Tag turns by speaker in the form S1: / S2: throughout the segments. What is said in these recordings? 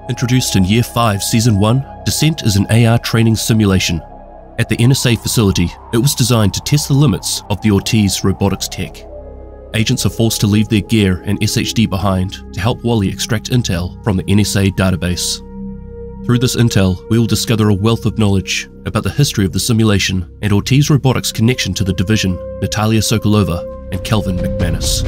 S1: Introduced in Year 5, Season 1, Descent is an AR training simulation. At the NSA Facility, it was designed to test the limits of the Ortiz Robotics tech. Agents are forced to leave their gear and SHD behind to help Wally extract intel from the NSA database. Through this intel, we will discover a wealth of knowledge about the history of the simulation and Ortiz Robotics' connection to the division, Natalya Sokolova and Calvin McManus.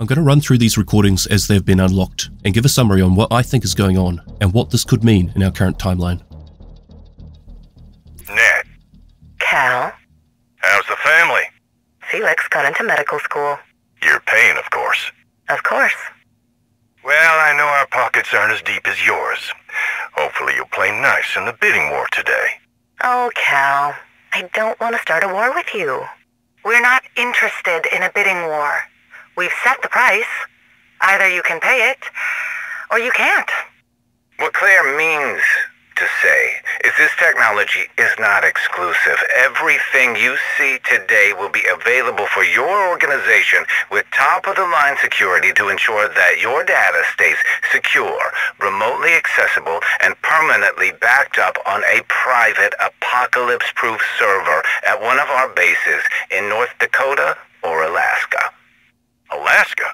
S1: I'm going to run through these recordings as they've been unlocked and give a summary on what I think is going on and what this could mean in our current timeline.
S2: Nat.
S3: Cal.
S2: How's the family?
S3: Felix got into medical school.
S2: You're paying, of course.
S3: Of course.
S2: Well, I know our pockets aren't as deep as yours. Hopefully you'll play nice in the bidding war today.
S3: Oh, Cal. I don't want to start a war with you. We're not interested in a bidding war. We've set the price. Either you can pay it, or you can't.
S2: What Claire means to say is this technology is not exclusive. Everything you see today will be available for your organization with top-of-the-line security to ensure that your data stays secure, remotely accessible, and permanently backed up on a private apocalypse-proof server at one of our bases in North Dakota or Alaska. Alaska?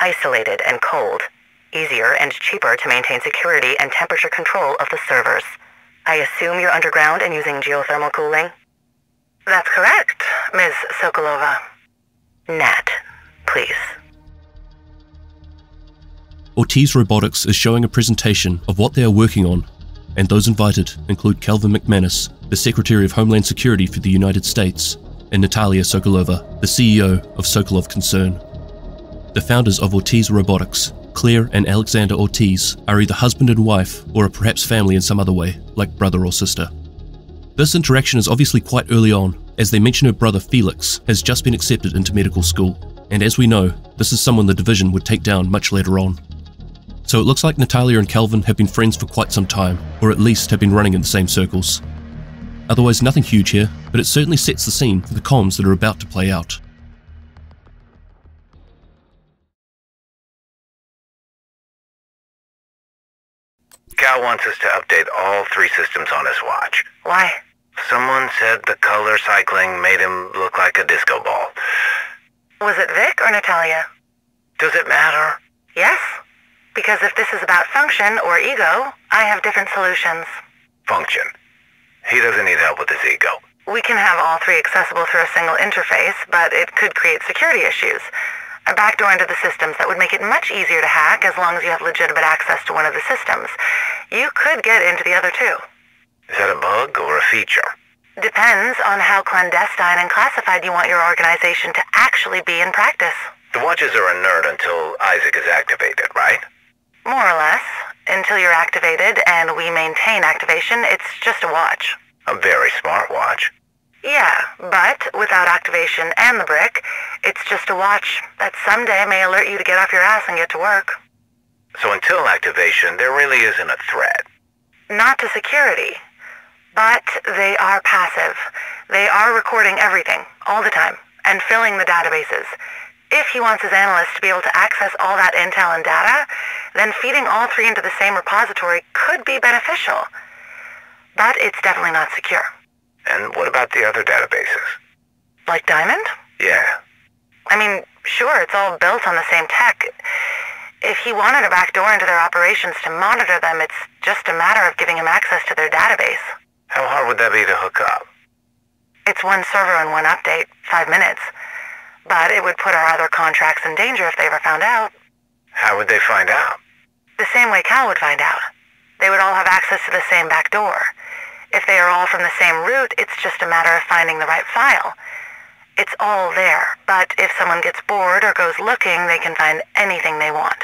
S3: Isolated and cold. Easier and cheaper to maintain security and temperature control of the servers. I assume you're underground and using geothermal cooling? That's correct, Ms. Sokolova. Nat, please.
S1: Ortiz Robotics is showing a presentation of what they are working on, and those invited include Calvin McManus, the Secretary of Homeland Security for the United States, and Natalya Sokolova, the CEO of Sokolov Concern. The founders of Ortiz Robotics, Claire and Alexander Ortiz, are either husband and wife or are perhaps family in some other way, like brother or sister. This interaction is obviously quite early on, as they mention her brother Felix has just been accepted into medical school, and as we know, this is someone the division would take down much later on. So it looks like Natalya and Calvin have been friends for quite some time, or at least have been running in the same circles. Otherwise nothing huge here, but it certainly sets the scene for the comms that are about to play out.
S2: Cal wants us to update all 3 systems on his watch.
S3: Why?
S2: Someone said the color cycling made him look like a disco ball.
S3: Was it Vic or Natalya?
S2: Does it matter?
S3: Yes. Because if this is about function or ego, I have different solutions.
S2: Function. He doesn't need help with his ego.
S3: We can have all 3 accessible through a single interface, but it could create security issues. A backdoor into the systems that would make it much easier to hack as long as you have legitimate access to one of the systems. You could get into the other 2.
S2: Is that a bug or a feature?
S3: Depends on how clandestine and classified you want your organization to actually be in practice.
S2: The watches are inert until ISAC is activated, right?
S3: More or less. Until you're activated and we maintain activation, it's just a watch.
S2: A very smart watch.
S3: Yeah, but without activation and the brick, it's just a watch that someday may alert you to get off your ass and get to work.
S2: So until activation, there really isn't a threat.
S3: Not to security. But they are passive. They are recording everything, all the time, and filling the databases. If he wants his analysts to be able to access all that intel and data, then feeding all 3 into the same repository could be beneficial. But it's definitely not secure.
S2: And what about the other databases?
S3: Like Diamond?
S2: Yeah.
S3: I mean, sure, it's all built on the same tech. If he wanted a backdoor into their operations to monitor them, it's just a matter of giving him access to their database.
S2: How hard would that be to hook up?
S3: It's 1 server and 1 update, 5 minutes. But it would put our other contracts in danger if they ever found out.
S2: How would they find out?
S3: The same way Cal would find out. They would all have access to the same backdoor. If they are all from the same root, it's just a matter of finding the right file. It's all there, but if someone gets bored or goes looking, they can find anything they want.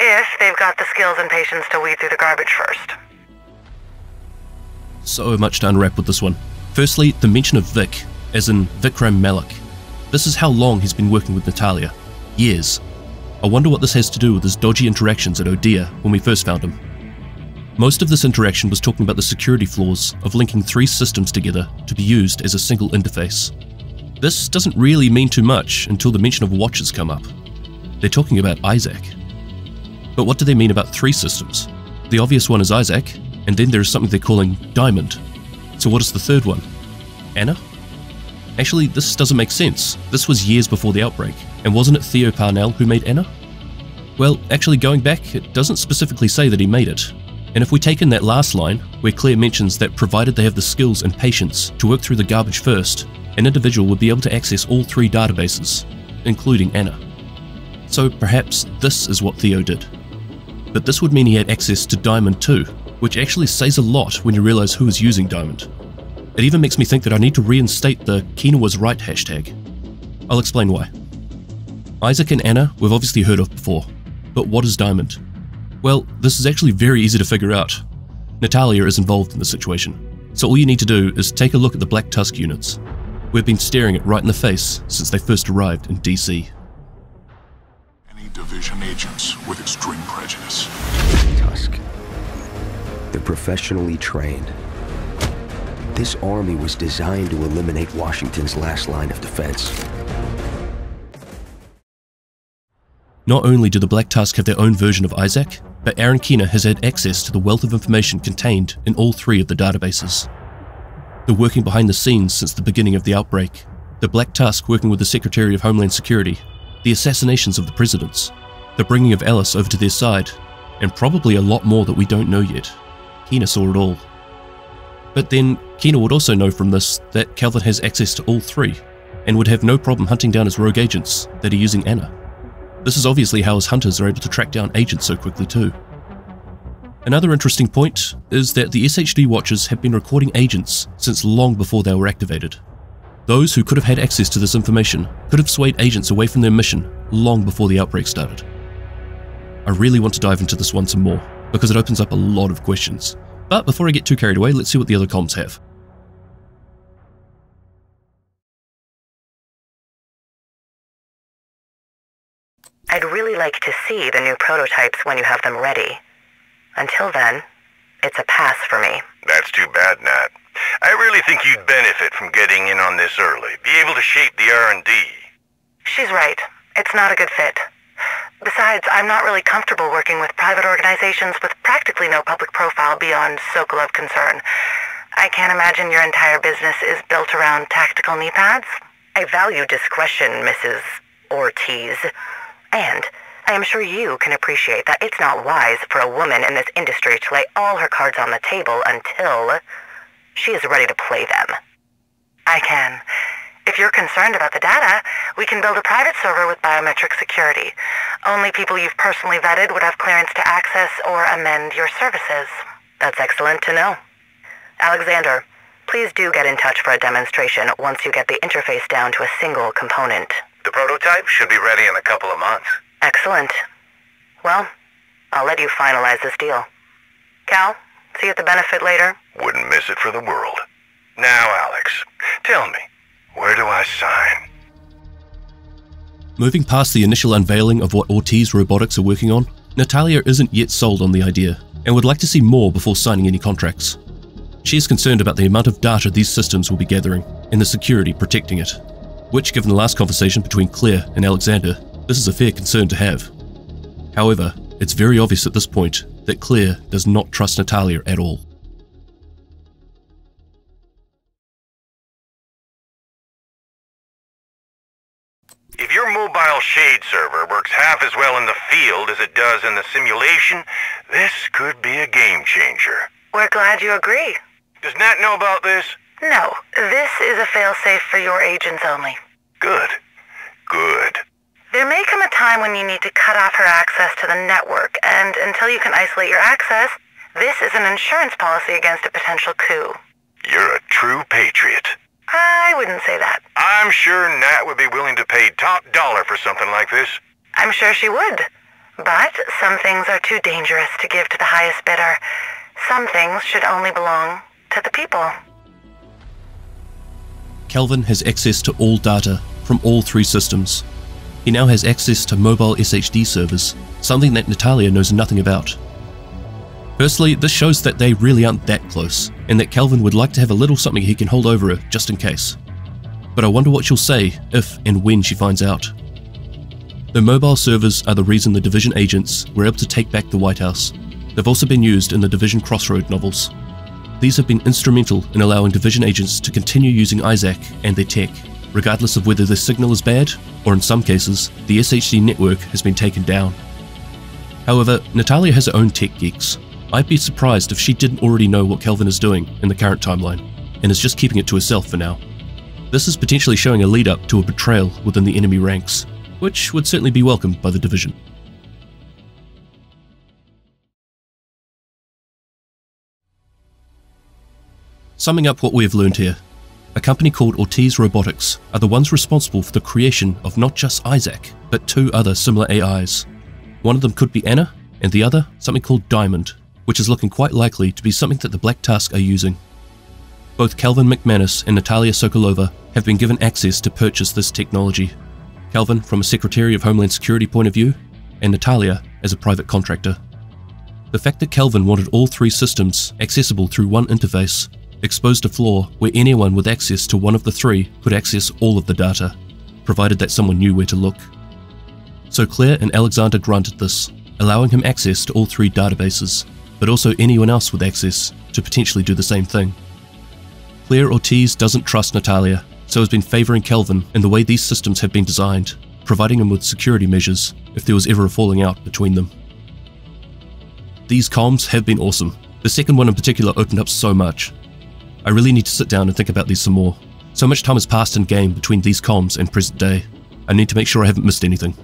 S3: If they've got the skills and patience to weed through the garbage first.
S1: So much to unwrap with this one. Firstly, the mention of Vic, as in Vikram Malik. This is how long he's been working with Natalya. Years. I wonder what this has to do with his dodgy interactions at Odia when we first found him. Most of this interaction was talking about the security flaws of linking 3 systems together to be used as a single interface. This doesn't really mean too much until the mention of watches come up. They're talking about ISAC. But what do they mean about 3 systems? The obvious one is ISAC, and then there is something they're calling Diamond. So what is the third one? Anna? Actually, this doesn't make sense. This was years before the outbreak, and wasn't it Theo Parnell who made Anna? Well, actually going back, it doesn't specifically say that he made it. And if we take in that last line, where Claire mentions that provided they have the skills and patience to work through the garbage first, an individual would be able to access all 3 databases, including Anna. So perhaps this is what Theo did. But this would mean he had access to Diamond too, which actually says a lot when you realize who is using Diamond. It even makes me think that I need to reinstate the Kina was right hashtag. I'll explain why. ISAC and Anna we've obviously heard of before, but what is Diamond? Well, this is actually very easy to figure out. Natalya is involved in the situation, so all you need to do is take a look at the Black Tusk units. We've been staring it right in the face since they first arrived in DC.
S4: Any division agents with extreme prejudice.
S5: Tusk. They're professionally trained. This army was designed to eliminate Washington's last line of defense.
S1: Not only do the Black Tusk have their own version of ISAC, but Aaron Kina has had access to the wealth of information contained in all 3 of the databases. They're working behind the scenes since the beginning of the outbreak. The Black Tusk working with the Secretary of Homeland Security, the assassinations of the presidents, the bringing of Alice over to their side, and probably a lot more that we don't know yet. Kina saw it all. But then, Kina would also know from this that Calvin has access to all 3, and would have no problem hunting down his rogue agents that are using Anna. This is obviously how his hunters are able to track down agents so quickly too. Another interesting point is that the SHD watchers have been recording agents since long before they were activated. Those who could have had access to this information could have swayed agents away from their mission long before the outbreak started. I really want to dive into this one some more, because it opens up a lot of questions. But before I get too carried away, let's see what the other comms have.
S3: I'd really like to see the new prototypes when you have them ready. Until then, it's a pass for me.
S2: That's too bad, Nat. I really think you'd benefit from getting in on this early. Be able to shape the R&D.
S3: She's right. It's not a good fit. Besides, I'm not really comfortable working with private organizations with practically no public profile beyond Sokolov concern. I can't imagine your entire business is built around tactical knee pads. I value discretion, Mrs. Ortiz. And I am sure you can appreciate that it's not wise for a woman in this industry to lay all her cards on the table until she is ready to play them. I can. If you're concerned about the data, we can build a private server with biometric security. Only people you've personally vetted would have clearance to access or amend your services. That's excellent to know. Alexander, please do get in touch for a demonstration once you get the interface down to a single component.
S2: The prototype should be ready in a couple of months.
S3: Excellent. Well, I'll let you finalize this deal. Cal, see you at the benefit later.
S2: Wouldn't miss it for the world. Now, Alex, tell me, where do I sign?
S1: Moving past the initial unveiling of what Ortiz Robotics are working on, Natalya isn't yet sold on the idea, and would like to see more before signing any contracts. She is concerned about the amount of data these systems will be gathering, and the security protecting it, which, given the last conversation between Claire and Alexander, this is a fair concern to have. However, it's very obvious at this point that Claire does not trust Natalya at all.
S2: If your mobile shade server works half as well in the field as it does in the simulation, this could be a game changer.
S3: We're glad you agree.
S2: Does Nat know about this?
S3: No, this is a failsafe for your agents only.
S2: Good. Good.
S3: There may come a time when you need to cut off her access to the network, and until you can isolate your access, this is an insurance policy against a potential coup.
S2: You're a true patriot.
S3: I wouldn't say that.
S2: I'm sure Nat would be willing to pay top dollar for something like this.
S3: I'm sure she would. But some things are too dangerous to give to the highest bidder. Some things should only belong to the people.
S1: Calvin has access to all data from all 3 systems. He now has access to mobile SHD servers, something that Natalya knows nothing about. Firstly, this shows that they really aren't that close, and that Calvin would like to have a little something he can hold over her just in case. But I wonder what she'll say if and when she finds out. The mobile servers are the reason the Division agents were able to take back the White House. They've also been used in the Division Crossroad novels. These have been instrumental in allowing Division agents to continue using ISAC and their tech, regardless of whether their signal is bad, or in some cases, the SHD network has been taken down. However, Natalya has her own tech geeks. I'd be surprised if she didn't already know what Calvin is doing in the current timeline, and is just keeping it to herself for now. This is potentially showing a lead up to a betrayal within the enemy ranks, which would certainly be welcomed by the Division. Summing up what we have learned here, a company called Ortiz Robotics are the ones responsible for the creation of not just ISAC, but 2 other similar AIs. One of them could be Anna, and the other something called Diamond, which is looking quite likely to be something that the Black Tusk are using. Both Calvin McManus and Natalya Sokolova have been given access to purchase this technology. Calvin from a Secretary of Homeland Security point of view, and Natalya as a private contractor. The fact that Calvin wanted all 3 systems accessible through one interface exposed a flaw where anyone with access to one of the 3 could access all of the data, provided that someone knew where to look. So Claire and Alexander granted this, allowing him access to all 3 databases, but also anyone else with access to potentially do the same thing. Claire Ortiz doesn't trust Natalya, so has been favouring Calvin in the way these systems have been designed, providing him with security measures if there was ever a falling out between them. These comms have been awesome. The second one in particular opened up so much. I really need to sit down and think about these some more. So much time has passed in game between these comms and present day. I need to make sure I haven't missed anything.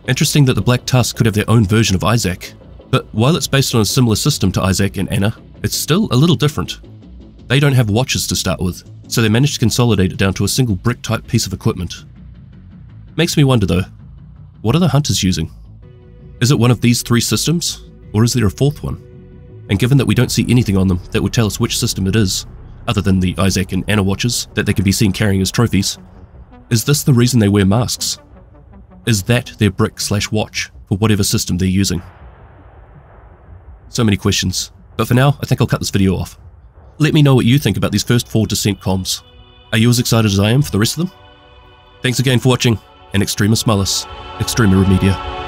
S1: Interesting that the Black Tusk could have their own version of ISAC, but while it's based on a similar system to ISAC and Anna, it's still a little different. They don't have watches to start with, so they managed to consolidate it down to a single brick-type piece of equipment. Makes me wonder though, what are the hunters using? Is it one of these 3 systems, or is there a 4th one? And given that we don't see anything on them that would tell us which system it is, other than the ISAC and Anna watches that they can be seen carrying as trophies, is this the reason they wear masks? Is that their brick/watch for whatever system they're using? So many questions, but for now I think I'll cut this video off. Let me know what you think about these first 4 Descent comms. Are you as excited as I am for the rest of them? Thanks again for watching, and Extremis Malus, Extrema Remedia.